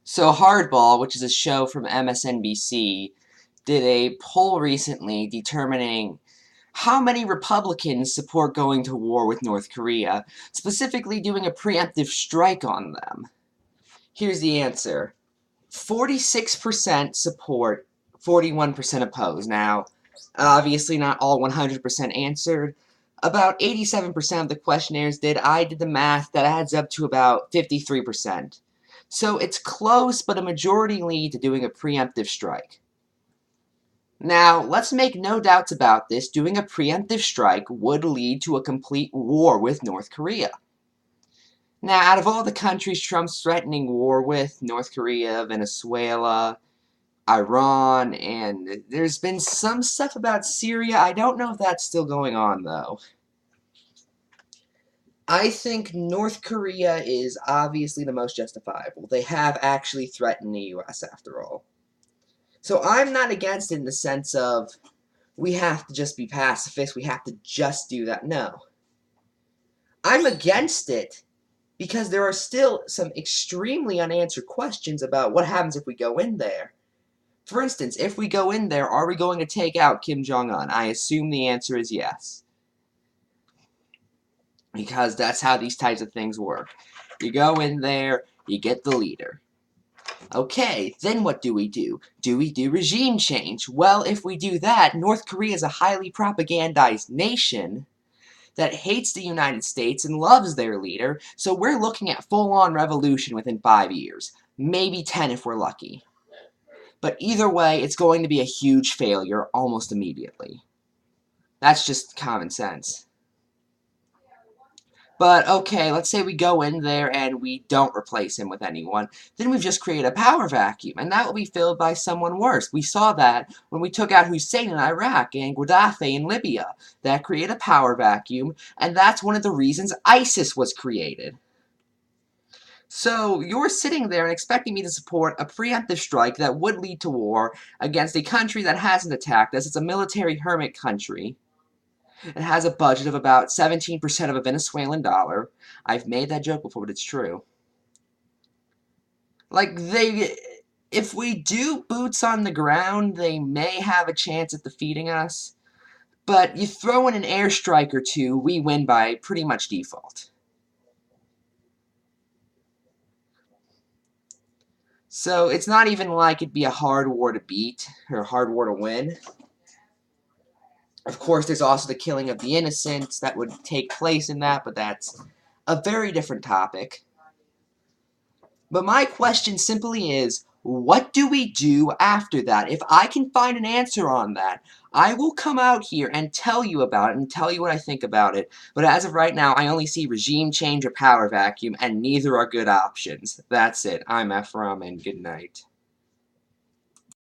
So Hardball, which is a show from MSNBC, did a poll recently determining how many Republicans support going to war with North Korea, specifically doing a preemptive strike on them. Here's the answer. 46% support, 41% oppose. Now, obviously not all 100% answered. About 87% of the questionnaires did. I did the math. That adds up to about 53%. So it's close, but a majority lead to doing a preemptive strike. Now, let's make no doubts about this. Doing a preemptive strike would lead to a complete war with North Korea. Now, out of all the countries Trump's threatening war with, North Korea, Venezuela, Iran, and there's been some stuff about Syria. I don't know if that's still going on, though. I think North Korea is obviously the most justifiable. They have actually threatened the U.S. after all. So I'm not against it in the sense of we have to just be pacifist, we have to just do that. No. I'm against it because there are still some extremely unanswered questions about what happens if we go in there. For instance, if we go in there, are we going to take out Kim Jong-un? I assume the answer is yes. Because that's how these types of things work. You go in there, you get the leader. Okay, then what do we do? Do we do regime change? Well, if we do that, North Korea is a highly propagandized nation that hates the United States and loves their leader, so we're looking at full-on revolution within 5 years. Maybe 10 if we're lucky. But either way, it's going to be a huge failure almost immediately. That's just common sense. But okay, let's say we go in there and we don't replace him with anyone. Then we've just created a power vacuum, and that will be filled by someone worse. We saw that when we took out Hussein in Iraq and Gaddafi in Libya. That created a power vacuum, and that's one of the reasons ISIS was created. So you're sitting there and expecting me to support a preemptive strike that would lead to war against a country that hasn't attacked us. It's a military hermit country. It has a budget of about 17% of a Venezuelan dollar. I've made that joke before, but it's true. Like, if we do boots on the ground, they may have a chance at defeating us. But you throw in an airstrike or two, we win by pretty much default. So it's not even like it'd be a hard war to beat, or a hard war to win. Of course, there's also the killing of the innocents that would take place in that, but that's a very different topic. But my question simply is, what do we do after that? If I can find an answer on that, I will come out here and tell you about it and tell you what I think about it. But as of right now, I only see regime change or power vacuum, and neither are good options. That's it. I'm Ephrom, and good night.